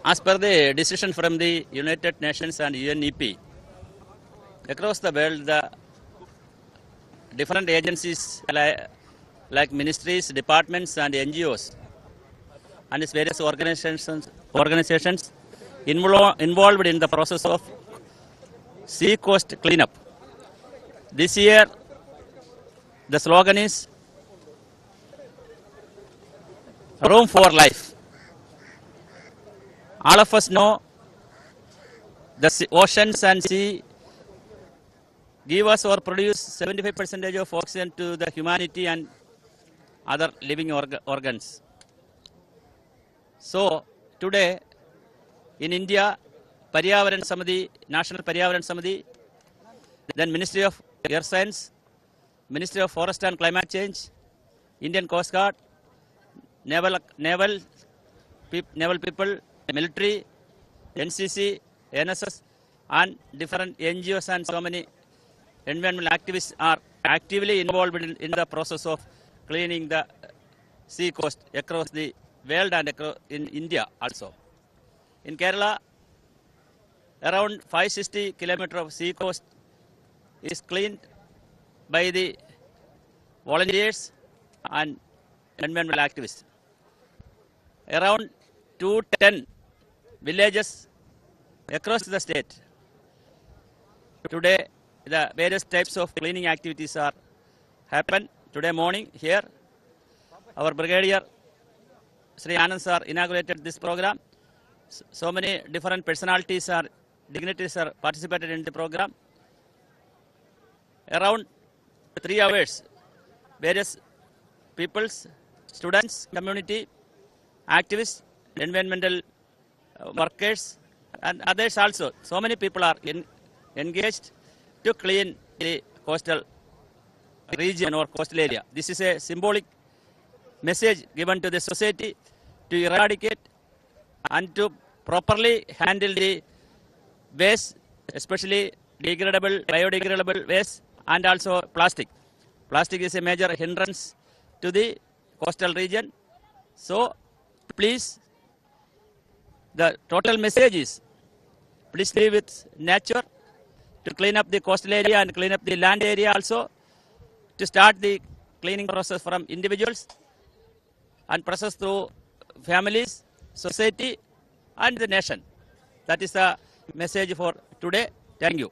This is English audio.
As per the decision from the United Nations and UNEP, across the world, the different agencies like ministries, departments, and NGOs, and its various organizations involved in the process of sea coast cleanup. This year, the slogan is Roam for Life. All of us know the oceans and sea give us or produce 75% of oxygen to the humanity and other living organs. So, today in India, Paryavaran Samiti, National Paryavaran Samiti, then Ministry of Earth Science, Ministry of Forest and Climate Change, Indian Coast Guard, Naval people, military, NCC, NSS, and different NGOs and so many environmental activists are actively involved in the process of cleaning the sea coast across the world and in India also. In Kerala, around 560 kilometers of sea coast is cleaned by the volunteers and environmental activists. Around 210 villages across the state. Today, the various types of cleaning activities are happen. Today morning here, our Brigadier Sri Anand sir inaugurated this program. So many different personalities or dignitaries are participated in the program. Around 3 hours, various peoples, students, community, activists, environmental workers, and others also. So many people are engaged to clean the coastal region or coastal area. This is a symbolic message given to the society to eradicate and to properly handle the waste, especially degradable, biodegradable waste, and also plastic. Plastic is a major hindrance to the coastal region. So, please, the total message is, please live with nature, to clean up the coastal area and clean up the land area also, to start the cleaning process from individuals and process through families, society, and the nation. That is the message for today. Thank you.